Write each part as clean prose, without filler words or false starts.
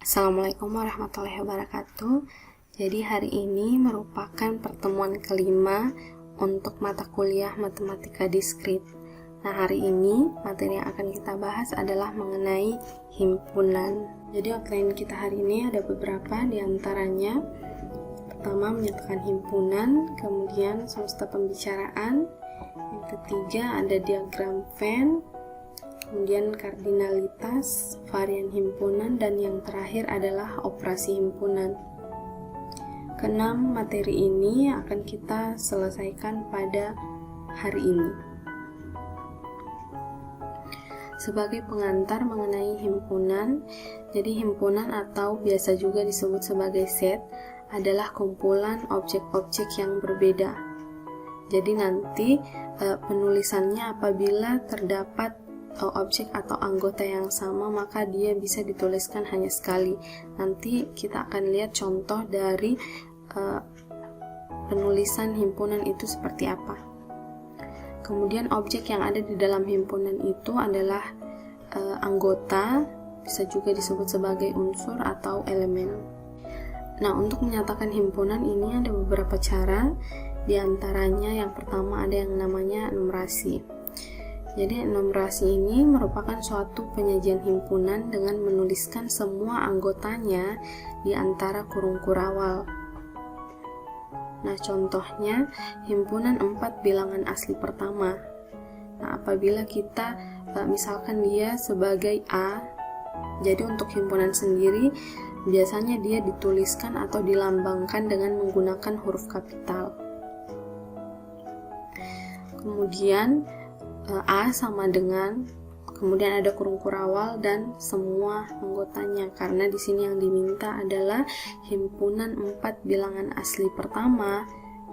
Assalamualaikum warahmatullahi wabarakatuh. Jadi hari ini merupakan pertemuan kelima untuk mata kuliah matematika diskrit. Nah, hari ini materi yang akan kita bahas adalah mengenai himpunan. Jadi outline kita hari ini ada beberapa, diantaranya pertama menyatakan himpunan, kemudian semesta pembicaraan, yang ketiga ada diagram Venn, kemudian kardinalitas, varian himpunan, dan yang terakhir adalah operasi himpunan. Keenam materi ini akan kita selesaikan pada hari ini. Sebagai pengantar mengenai himpunan, jadi himpunan atau biasa juga disebut sebagai set adalah kumpulan objek-objek yang berbeda. Jadi nanti penulisannya apabila terdapat objek atau anggota yang sama, maka dia bisa dituliskan hanya sekali. Nanti kita akan lihat contoh dari penulisan himpunan itu seperti apa. Kemudian objek yang ada di dalam himpunan itu adalah anggota, bisa juga disebut sebagai unsur atau elemen. Nah, untuk menyatakan himpunan ini ada beberapa cara. Di antaranya yang pertama ada yang namanya numerasi. Jadi numerasi ini merupakan suatu penyajian himpunan dengan menuliskan semua anggotanya di antara kurung kurawal. Nah, contohnya himpunan 4 bilangan asli pertama. Nah, apabila kita misalkan dia sebagai A, jadi untuk himpunan sendiri biasanya dia dituliskan atau dilambangkan dengan menggunakan huruf kapital. Kemudian A sama dengan, kemudian ada kurung kurawal dan semua anggotanya, karena di sini yang diminta adalah himpunan 4 bilangan asli pertama,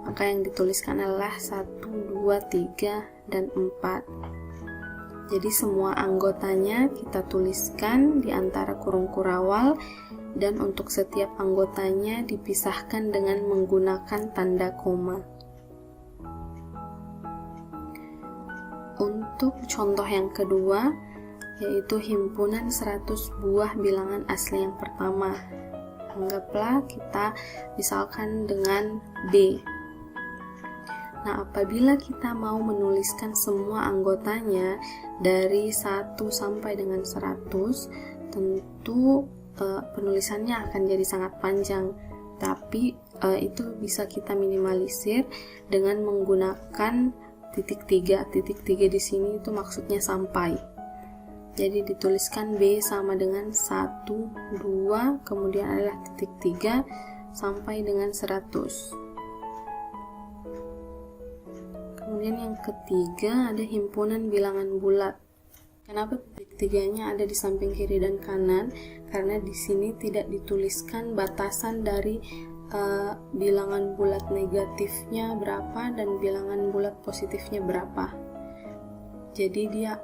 maka yang dituliskan adalah 1, 2, 3, dan 4. Jadi semua anggotanya kita tuliskan di antara kurung kurawal, dan untuk setiap anggotanya dipisahkan dengan menggunakan tanda koma. Untuk contoh yang kedua, yaitu himpunan 100 buah bilangan asli yang pertama. Anggaplah kita misalkan dengan B. Nah, apabila kita mau menuliskan semua anggotanya dari 1 sampai dengan 100, tentu penulisannya akan jadi sangat panjang. Tapi itu bisa kita minimalisir dengan menggunakan titik 3. Titik 3 di sini itu maksudnya sampai. Jadi dituliskan B sama dengan 1, 2, kemudian adalah titik 3 sampai dengan 100. Kemudian yang ketiga ada himpunan bilangan bulat. Kenapa titik 3-nya ada di samping kiri dan kanan? Karena di sini tidak dituliskan batasan dari bilangan bulat negatifnya berapa dan bilangan bulat positifnya berapa. Jadi dia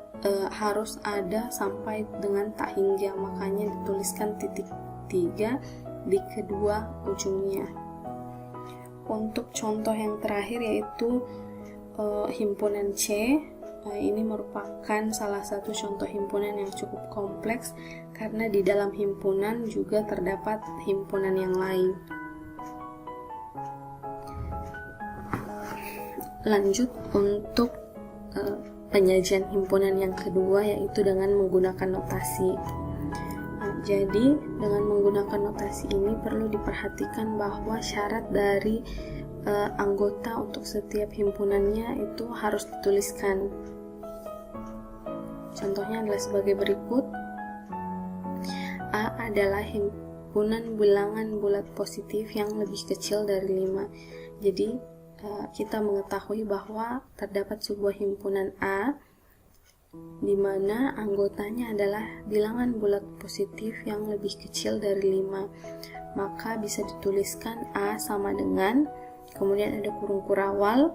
harus ada sampai dengan tak hingga, makanya dituliskan titik 3 di kedua ujungnya. Untuk contoh yang terakhir yaitu himpunan C. Ini merupakan salah satu contoh himpunan yang cukup kompleks karena di dalam himpunan juga terdapat himpunan yang lain. Lanjut untuk penyajian himpunan yang kedua, yaitu dengan menggunakan notasi. Nah, jadi dengan menggunakan notasi ini perlu diperhatikan bahwa syarat dari anggota untuk setiap himpunannya itu harus dituliskan. Contohnya adalah sebagai berikut. A adalah himpunan bilangan bulat positif yang lebih kecil dari 5. Jadi kita mengetahui bahwa terdapat sebuah himpunan A di mana anggotanya adalah bilangan bulat positif yang lebih kecil dari 5. Maka bisa dituliskan A sama dengan, kemudian ada kurung kurawal,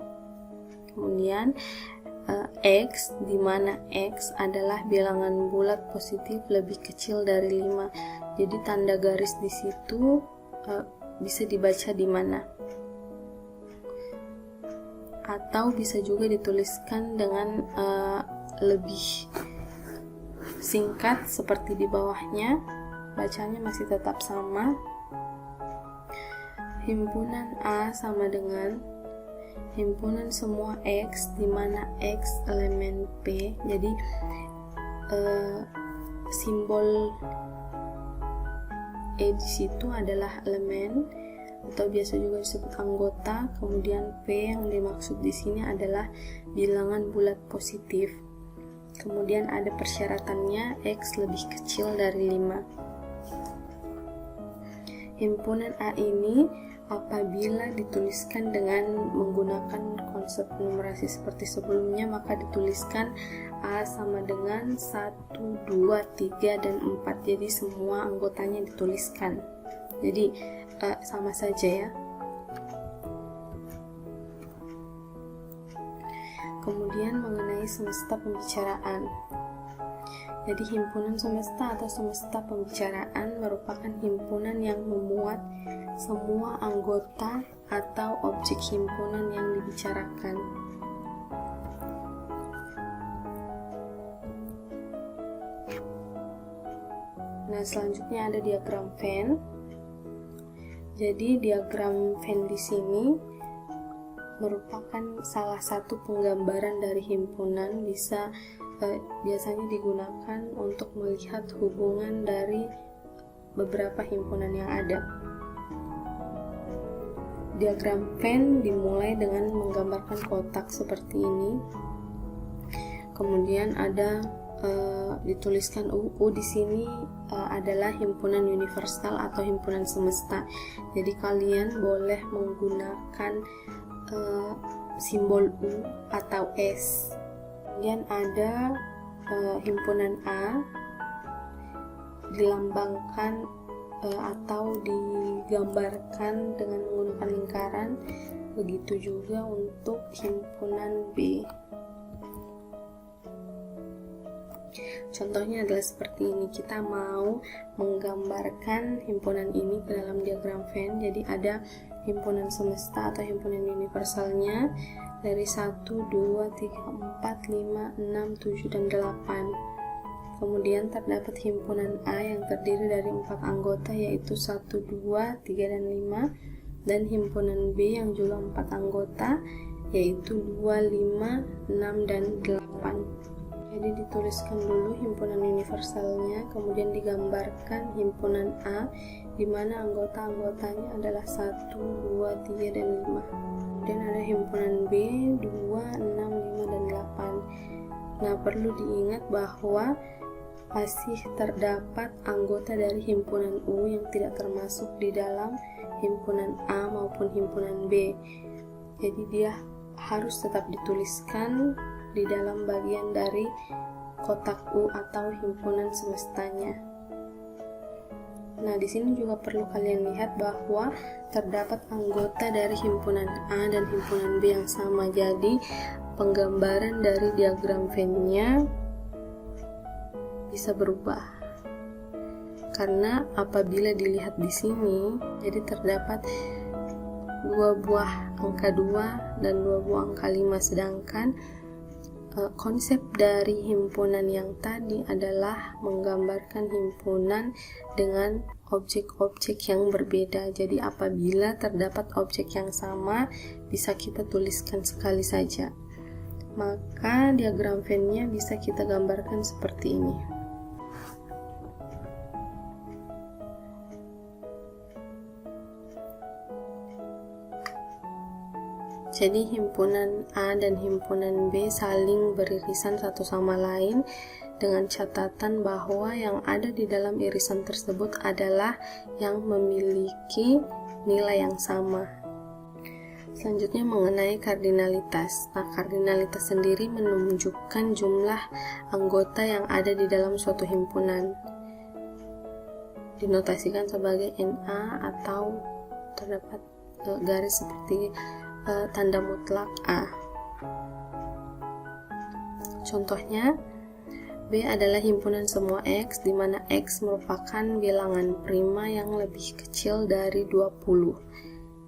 kemudian X, di mana X adalah bilangan bulat positif lebih kecil dari 5. Jadi tanda garis di situ bisa dibaca di mana. Atau bisa juga dituliskan dengan lebih singkat seperti di bawahnya. bacanya masih tetap sama. Himpunan A sama dengan himpunan semua X, di mana X elemen P. Jadi simbol E di situ adalah elemen atau biasa juga disebut anggota. Kemudian P yang dimaksud di sini adalah bilangan bulat positif. Kemudian ada persyaratannya, X lebih kecil dari 5. Himpunan A ini apabila dituliskan dengan menggunakan konsep numerasi seperti sebelumnya, maka dituliskan A sama dengan 1, 2, 3, dan 4. Jadi semua anggotanya dituliskan. Jadi sama saja ya. Kemudian mengenai semesta pembicaraan. Jadi himpunan semesta atau semesta pembicaraan merupakan himpunan yang memuat semua anggota atau objek himpunan yang dibicarakan. Nah, selanjutnya ada diagram Venn. Jadi diagram Venn di sini merupakan salah satu penggambaran dari himpunan, biasanya digunakan untuk melihat hubungan dari beberapa himpunan yang ada. Diagram Venn dimulai dengan menggambarkan kotak seperti ini. Kemudian ada dituliskan U di sini adalah himpunan universal atau himpunan semesta. Jadi kalian boleh menggunakan simbol U atau S. Kemudian ada himpunan A dilambangkan atau digambarkan dengan menggunakan lingkaran. Begitu juga untuk himpunan B. Contohnya adalah seperti ini. Kita mau menggambarkan himpunan ini ke dalam diagram Venn. Jadi ada himpunan semesta atau himpunan universalnya dari 1, 2, 3, 4, 5, 6, 7, dan 8. Kemudian terdapat himpunan A yang terdiri dari 4 anggota, yaitu 1, 2, 3, dan 5. Dan himpunan B yang juga 4 anggota, yaitu 2, 5, 6, dan 8. Jadi dituliskan dulu himpunan universalnya, kemudian digambarkan himpunan A, di mana anggota-anggotanya adalah 1, 2, 3, dan 5. Kemudian ada himpunan B, 2, 6, 5, dan 8. Nah, perlu diingat bahwa masih terdapat anggota dari himpunan U yang tidak termasuk di dalam himpunan A maupun himpunan B. Jadi dia harus tetap dituliskan di dalam bagian dari kotak U atau himpunan semestanya. Nah, di sini juga perlu kalian lihat bahwa terdapat anggota dari himpunan A dan himpunan B yang sama. Jadi, penggambaran dari diagram Venn-nya bisa berubah. Karena apabila dilihat di sini, jadi terdapat 2 buah angka 2 dan 2 buah angka 5, sedangkan konsep dari himpunan yang tadi adalah menggambarkan himpunan dengan objek-objek yang berbeda. Jadi apabila terdapat objek yang sama, bisa kita tuliskan sekali saja. Maka diagram Venn-nya bisa kita gambarkan seperti ini. Jadi himpunan A dan himpunan B saling beririsan satu sama lain dengan catatan bahwa yang ada di dalam irisan tersebut adalah yang memiliki nilai yang sama. Selanjutnya mengenai kardinalitas. Nah, kardinalitas sendiri menunjukkan jumlah anggota yang ada di dalam suatu himpunan. Dinotasikan sebagai NA atau terdapat garis seperti tanda mutlak A. Contohnya, B adalah himpunan semua X, di mana X merupakan bilangan prima yang lebih kecil dari 20.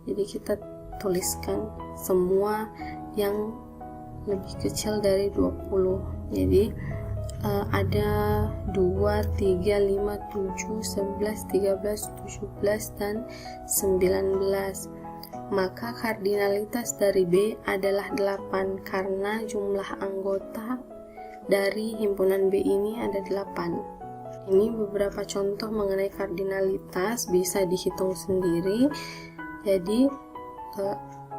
Jadi kita tuliskan semua yang lebih kecil dari 20. Jadi ada 2, 3, 5, 7, 11, 13, 17, dan 19. Maka kardinalitas dari B adalah 8 karena jumlah anggota dari himpunan B ini ada 8. Ini beberapa contoh mengenai kardinalitas, bisa dihitung sendiri. Jadi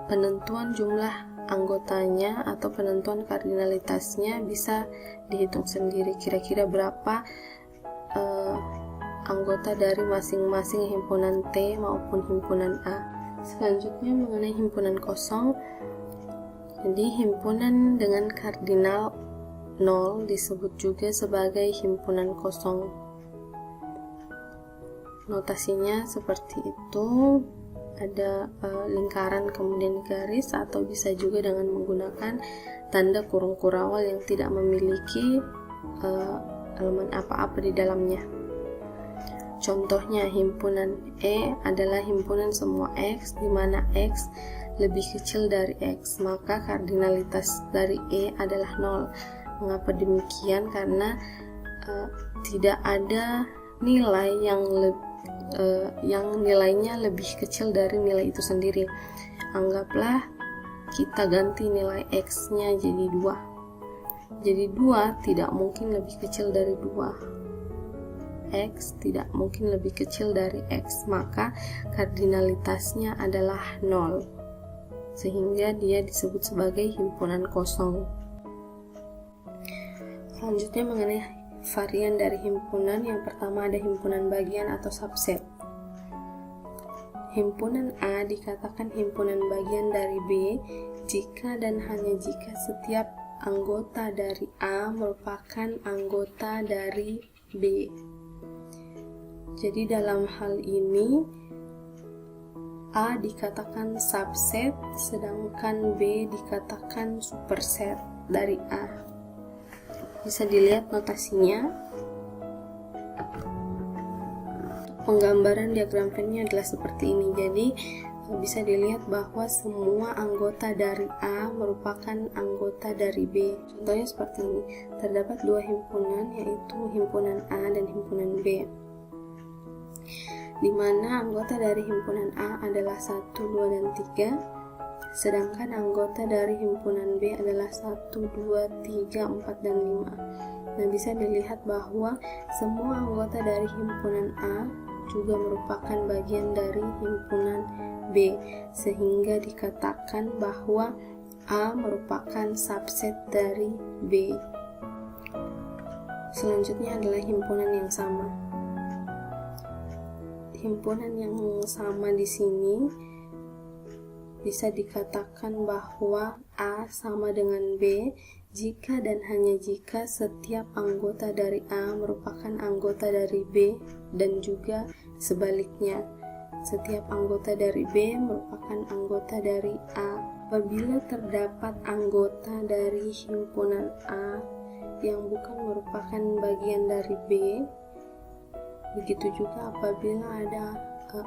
penentuan jumlah anggotanya atau penentuan kardinalitasnya bisa dihitung sendiri, kira-kira berapa anggota dari masing-masing himpunan T maupun himpunan A. Selanjutnya mengenai himpunan kosong. Jadi himpunan dengan kardinal 0 disebut juga sebagai himpunan kosong. Notasinya seperti itu, ada lingkaran kemudian garis, atau bisa juga dengan menggunakan tanda kurung kurawal yang tidak memiliki elemen apa-apa di dalamnya. Contohnya himpunan E adalah himpunan semua X, di mana X lebih kecil dari X, maka kardinalitas dari E adalah 0. Mengapa demikian? Karena tidak ada nilai yang nilainya lebih kecil dari nilai itu sendiri. Anggaplah kita ganti nilai X-nya jadi 2. Jadi 2 tidak mungkin lebih kecil dari 2. X tidak mungkin lebih kecil dari X, maka kardinalitasnya adalah 0. Sehingga dia disebut sebagai himpunan kosong. Selanjutnya mengenai varian dari himpunan, yang pertama ada himpunan bagian atau subset. Himpunan A dikatakan himpunan bagian dari B jika dan hanya jika setiap anggota dari A merupakan anggota dari B. Jadi dalam hal ini A dikatakan subset, sedangkan B dikatakan superset dari A. Bisa dilihat notasinya. Penggambaran diagram Venn-nya adalah seperti ini. Jadi bisa dilihat bahwa semua anggota dari A merupakan anggota dari B. Contohnya seperti ini. Terdapat dua himpunan, yaitu himpunan A dan himpunan B, di mana anggota dari himpunan A adalah 1, 2, dan 3, sedangkan anggota dari himpunan B adalah 1, 2, 3, 4, dan 5. Nah, bisa dilihat bahwa semua anggota dari himpunan A juga merupakan bagian dari himpunan B, sehingga dikatakan bahwa A merupakan subset dari B. Selanjutnya adalah himpunan yang sama. Himpunan yang sama di sini bisa dikatakan bahwa A sama dengan B jika dan hanya jika setiap anggota dari A merupakan anggota dari B, dan juga sebaliknya, setiap anggota dari B merupakan anggota dari A. Apabila terdapat anggota dari himpunan A yang bukan merupakan bagian dari B, begitu juga apabila ada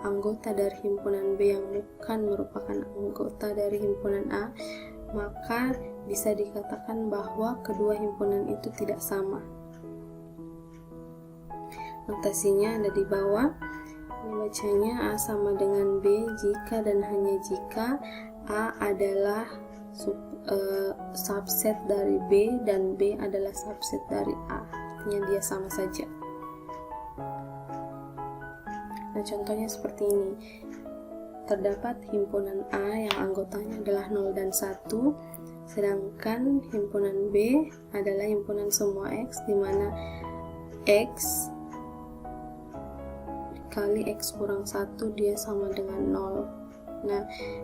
anggota dari himpunan B yang bukan merupakan anggota dari himpunan A, maka bisa dikatakan bahwa kedua himpunan itu tidak sama. Notasinya ada di bawah. Ini bacanya A sama dengan B jika dan hanya jika A adalah subset dari B dan B adalah subset dari A. Artinya dia sama saja. Nah, contohnya seperti ini. Terdapat himpunan A yang anggotanya adalah 0 dan 1, sedangkan himpunan B adalah himpunan semua X, di mana X dikali X kurang 1 dia sama dengan 0. Nah,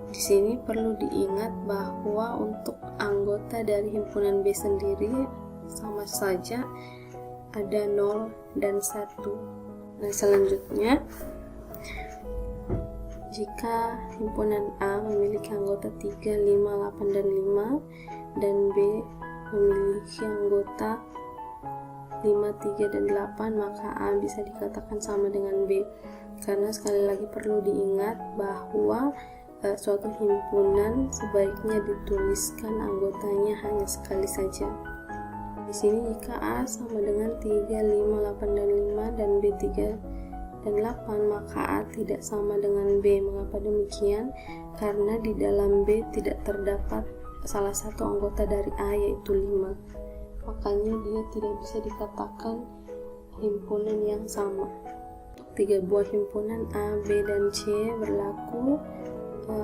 di sini perlu diingat bahwa untuk anggota dari himpunan B sendiri sama saja ada 0 dan 1. Nah, selanjutnya, jika himpunan A memiliki anggota 3, 5, 8, dan 5, dan B memiliki anggota 5, 3, dan 8, maka A bisa dikatakan sama dengan B. Karena sekali lagi perlu diingat bahwa suatu himpunan sebaiknya dituliskan anggotanya hanya sekali saja. Di sini jika A sama dengan 3, 5, 8, dan 5 dan B 3 dan 8, maka A tidak sama dengan B. Mengapa demikian? Karena di dalam B tidak terdapat salah satu anggota dari A, yaitu 5. Makanya dia tidak bisa dikatakan himpunan yang sama. Untuk 3 buah himpunan A, B, dan C berlaku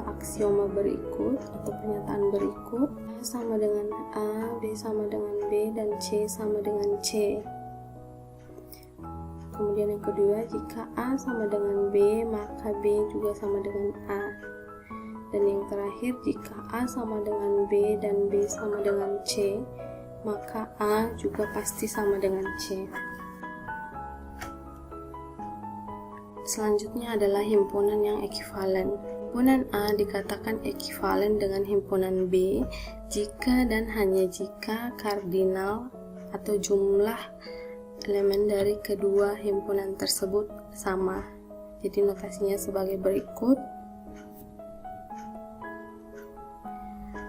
aksioma berikut atau pernyataan berikut. A sama dengan A, B sama dengan B, dan C sama dengan C. Kemudian yang kedua, jika A sama dengan B, maka B juga sama dengan A. Dan yang terakhir, jika A sama dengan B dan B sama dengan C, maka A juga pasti sama dengan C. Selanjutnya adalah himpunan yang ekivalen. Himpunan A dikatakan ekivalen dengan himpunan B jika dan hanya jika kardinal atau jumlah elemen dari kedua himpunan tersebut sama. Jadi notasinya sebagai berikut.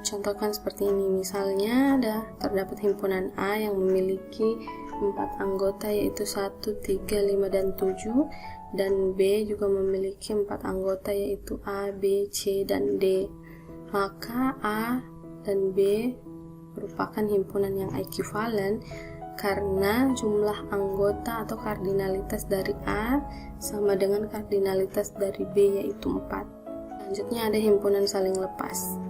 Contohkan seperti ini. Misalnya terdapat himpunan A yang memiliki 4 anggota, yaitu 1, 3, 5, dan 7, dan B juga memiliki 4 anggota, yaitu A, B, C, dan D. Maka A dan B merupakan himpunan yang ekivalen karena jumlah anggota atau kardinalitas dari A sama dengan kardinalitas dari B, yaitu 4. Selanjutnya ada himpunan saling lepas.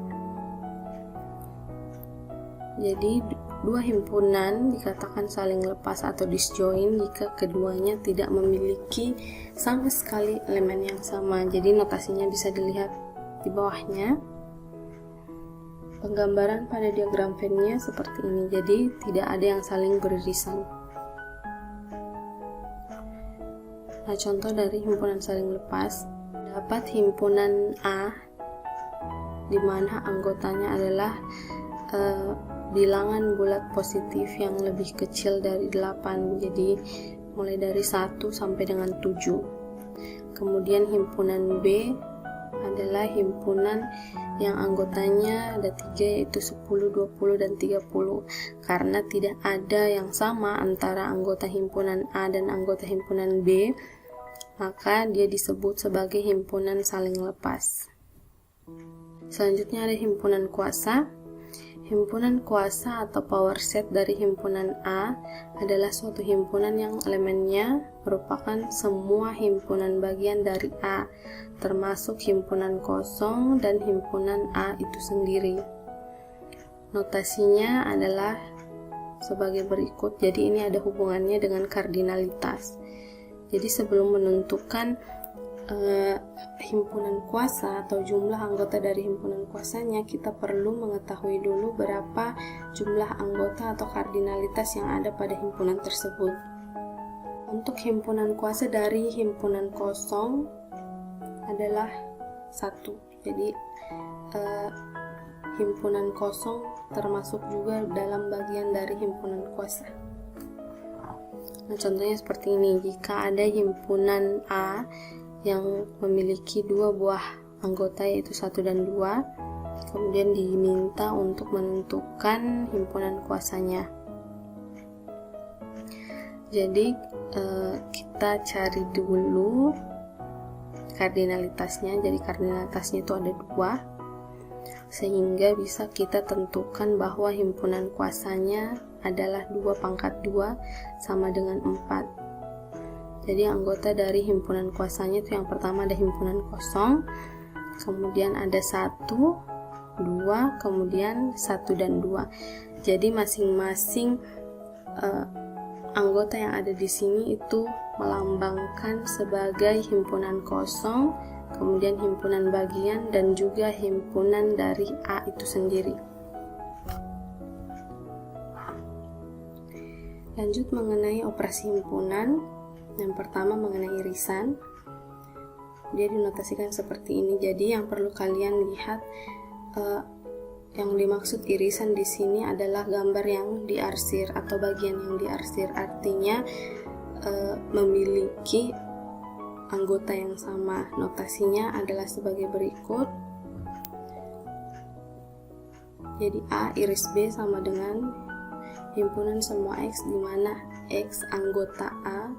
Jadi dua himpunan dikatakan saling lepas atau disjoin jika keduanya tidak memiliki sama sekali elemen yang sama. Jadi notasinya bisa dilihat di bawahnya. Penggambaran pada diagram Venn-nya seperti ini. Jadi tidak ada yang saling beririsan. Nah, contoh dari himpunan saling lepas, dapat himpunan A di mana anggotanya adalah bilangan bulat positif yang lebih kecil dari 8, jadi mulai dari 1 sampai dengan 7. Kemudian himpunan B adalah himpunan yang anggotanya ada 3, yaitu 10, 20, dan 30. Karena tidak ada yang sama antara anggota himpunan A dan anggota himpunan B, maka dia disebut sebagai himpunan saling lepas. Selanjutnya ada himpunan kuasa. Himpunan kuasa atau power set dari himpunan A adalah suatu himpunan yang elemennya merupakan semua himpunan bagian dari A, termasuk himpunan kosong dan himpunan A itu sendiri. Notasinya adalah sebagai berikut. Jadi ini ada hubungannya dengan kardinalitas. Jadi sebelum menentukan himpunan kuasa atau jumlah anggota dari himpunan kuasanya, kita perlu mengetahui dulu berapa jumlah anggota atau kardinalitas yang ada pada himpunan tersebut. Untuk himpunan kuasa dari himpunan kosong adalah 1. Jadi himpunan kosong termasuk juga dalam bagian dari himpunan kuasa. Nah, contohnya seperti ini. Jika ada himpunan A yang memiliki 2 buah anggota, yaitu 1 dan 2, kemudian diminta untuk menentukan himpunan kuasanya. Jadi kita cari dulu kardinalitasnya. Jadi kardinalitasnya itu ada 2, sehingga bisa kita tentukan bahwa himpunan kuasanya adalah 2 pangkat 2 sama dengan 4. Jadi anggota dari himpunan kuasanya itu yang pertama ada himpunan kosong, kemudian ada 1, 2, kemudian 1 dan 2. Jadi masing-masing anggota yang ada di sini itu melambangkan sebagai himpunan kosong, kemudian himpunan bagian, dan juga himpunan dari A itu sendiri. Lanjut mengenai operasi himpunan. Yang pertama mengenai irisan, dia dinotasikan seperti ini. Jadi yang perlu kalian lihat, yang dimaksud irisan di sini adalah gambar yang diarsir atau bagian yang diarsir, artinya memiliki anggota yang sama. Notasinya adalah sebagai berikut. Jadi A iris B sama dengan himpunan semua X di mana X anggota A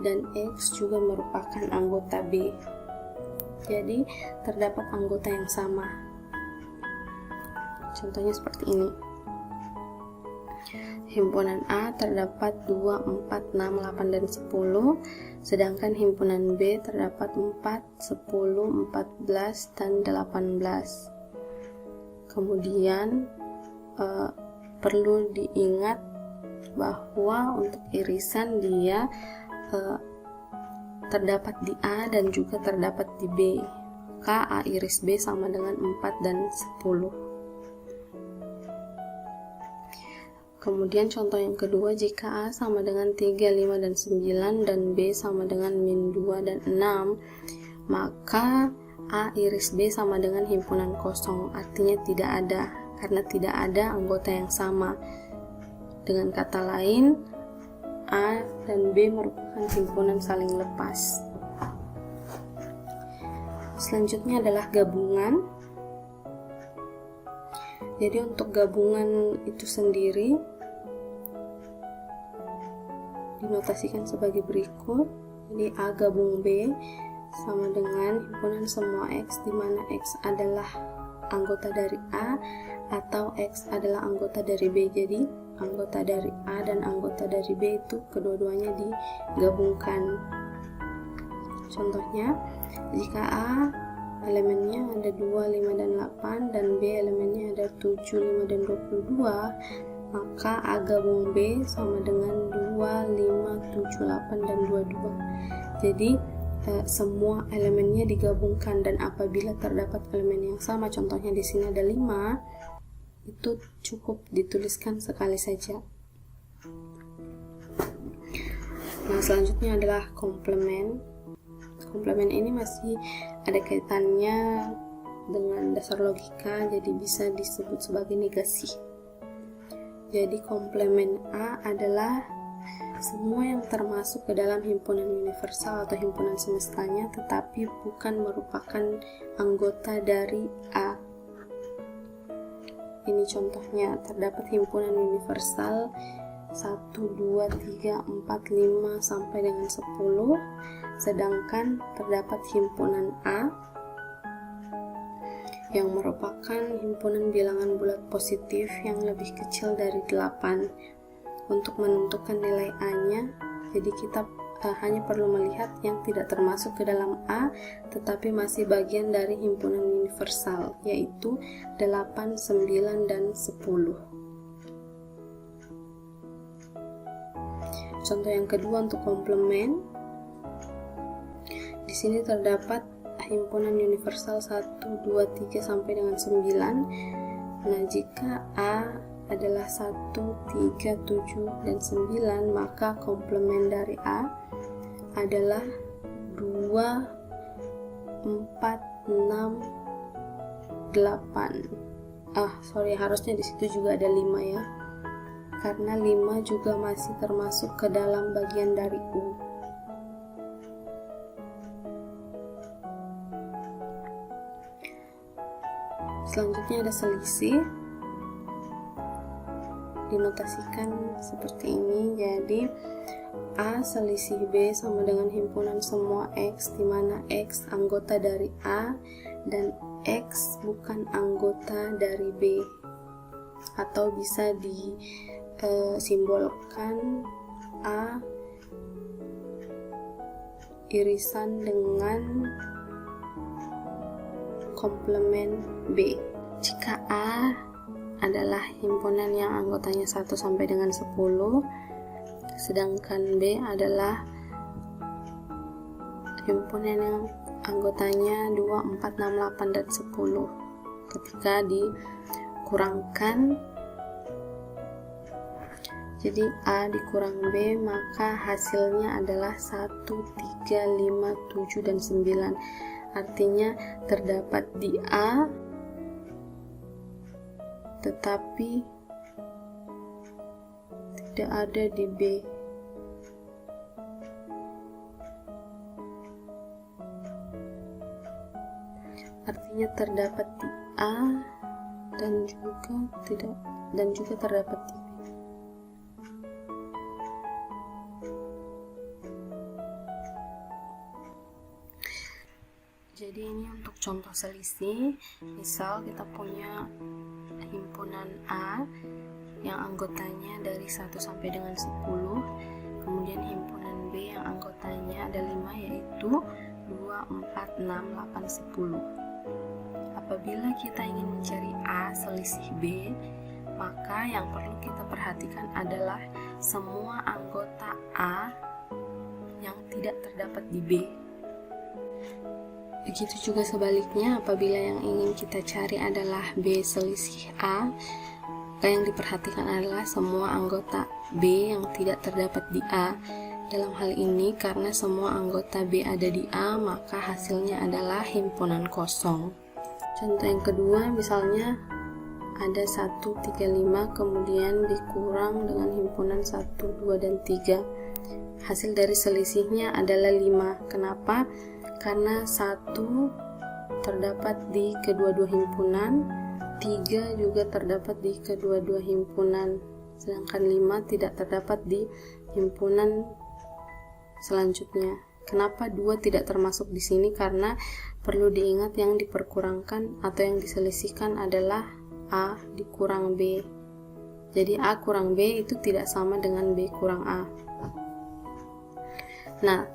dan X juga merupakan anggota B. Jadi terdapat anggota yang sama. Contohnya seperti ini. Himpunan A terdapat 2, 4, 6, 8, dan 10, sedangkan himpunan B terdapat 4, 10, 14, dan 18. Kemudian perlu diingat bahwa untuk irisan dia terdapat di A dan juga terdapat di B. Maka A iris B sama dengan 4 dan 10. Kemudian contoh yang kedua, jika A sama dengan 3, 5, dan 9 dan B sama dengan min 2 dan 6, maka A iris B sama dengan himpunan kosong, artinya tidak ada, karena tidak ada anggota yang sama. Dengan kata lain, A dan B merupakan himpunan saling lepas. Selanjutnya adalah gabungan. Jadi untuk gabungan itu sendiri dinotasikan sebagai berikut. Jadi A gabung B sama dengan himpunan semua X di mana X adalah anggota dari A atau X adalah anggota dari B. Jadi anggota dari A dan anggota dari B itu kedua-duanya digabungkan. Contohnya, jika A elemennya ada 2, 5, dan 8 dan B elemennya ada 7, 5, dan 22, maka A gabung B sama dengan 2, 5, 7, 8, dan 22. Jadi semua elemennya digabungkan, dan apabila terdapat elemen yang sama, contohnya di sini ada 5, itu cukup dituliskan sekali saja. Nah, selanjutnya adalah komplement. Komplement ini masih ada kaitannya dengan dasar logika, jadi bisa disebut sebagai negasi. Jadi komplement A adalah semua yang termasuk ke dalam himpunan universal atau himpunan semestanya tetapi bukan merupakan anggota dari A. Ini contohnya, terdapat himpunan universal 1, 2, 3, 4, 5 sampai dengan 10, sedangkan terdapat himpunan A yang merupakan himpunan bilangan bulat positif yang lebih kecil dari 8. Untuk menentukan nilai A-nya, jadi kita hanya perlu melihat yang tidak termasuk ke dalam A tetapi masih bagian dari himpunan universal, yaitu 8, 9, dan 10. Contoh yang kedua untuk komplement. Di sini terdapat himpunan universal 1, 2, 3 sampai dengan 9. Nah, jika A adalah 1, 3, 7, dan 9, maka komplement dari A adalah 2, 4, 6, 8. Harusnya di situ juga ada 5 ya. Karena 5 juga masih termasuk ke dalam bagian dari U. Selanjutnya ada selisih. Dinotasikan seperti ini. Jadi A selisih B sama dengan himpunan semua X di mana X anggota dari A dan X bukan anggota dari B, atau bisa disimbolkan A irisan dengan komplement B. Jika A adalah himpunan yang anggotanya 1 sampai dengan 10, sedangkan B adalah himpunan yang anggotanya 2, 4, 6, 8, dan 10. Ketika dikurangkan, jadi A dikurang B, maka hasilnya adalah 1, 3, 5, 7, dan 9. Artinya terdapat di A tetapi tidak ada di B. Artinya terdapat di A dan juga terdapat di B. Jadi ini untuk contoh selisih. Misal kita punya himpunan A yang anggotanya dari 1 sampai dengan 10, kemudian himpunan B yang anggotanya ada 5, yaitu 2, 4, 6, 8, 10. Apabila kita ingin mencari A selisih B, maka yang perlu kita perhatikan adalah semua anggota A yang tidak terdapat di B. Begitu juga sebaliknya, apabila yang ingin kita cari adalah B selisih A, maka yang diperhatikan adalah semua anggota B yang tidak terdapat di A. Dalam hal ini, karena semua anggota B ada di A, maka hasilnya adalah himpunan kosong. Contoh yang kedua, misalnya ada 1, 3, 5, kemudian dikurang dengan himpunan 1, 2, dan 3. Hasil dari selisihnya adalah 5. Kenapa? Karena 1 terdapat di kedua-dua himpunan, 3 juga terdapat di kedua-dua himpunan, sedangkan 5 tidak terdapat di himpunan selanjutnya. Kenapa 2 tidak termasuk di sini? Karena perlu diingat yang diperkurangkan atau yang diselisihkan adalah A dikurang B. Jadi A kurang B itu tidak sama dengan B kurang A. Nah,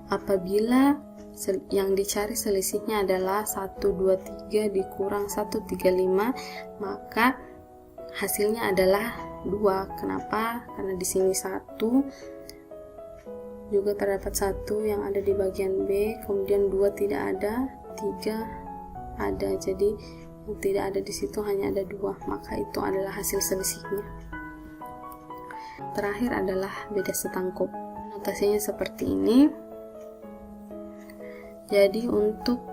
apabila yang dicari selisihnya adalah 1, 2, 3 dikurang 1, 3, 5, maka hasilnya adalah 2. Kenapa? Karena di sini 1 juga terdapat 1 yang ada di bagian B, kemudian 2 tidak ada, 3 ada. Jadi yang tidak ada di situ hanya ada 2, maka itu adalah hasil selisihnya. Terakhir adalah beda setangkup. Notasinya seperti ini. Jadi untuk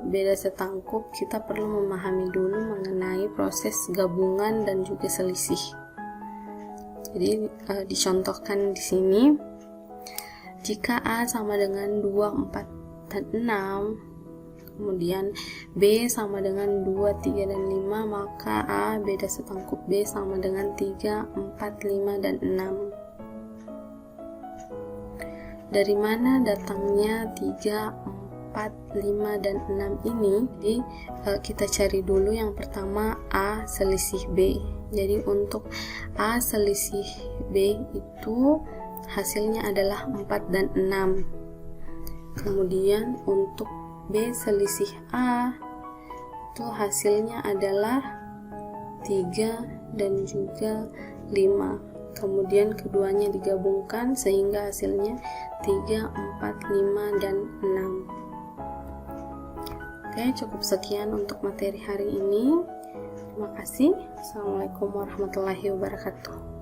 beda setangkup kita perlu memahami dulu mengenai proses gabungan dan juga selisih. Jadi dicontohkan di sini, jika A sama dengan 2, 4, dan 6, kemudian B sama dengan 2, 3, dan 5, maka A beda setangkup B sama dengan 3, 4, 5, dan 6. Dari mana datangnya 3, 4, 5, dan 6 ini? Jadi kita cari dulu yang pertama A selisih B. Jadi untuk A selisih B itu hasilnya adalah 4 dan 6. Kemudian untuk B selisih A itu hasilnya adalah 3 dan juga 5. Kemudian keduanya digabungkan sehingga hasilnya 3, 4, 5, dan 6. Oke, cukup sekian untuk materi hari ini. Terima kasih. Assalamualaikum warahmatullahi wabarakatuh.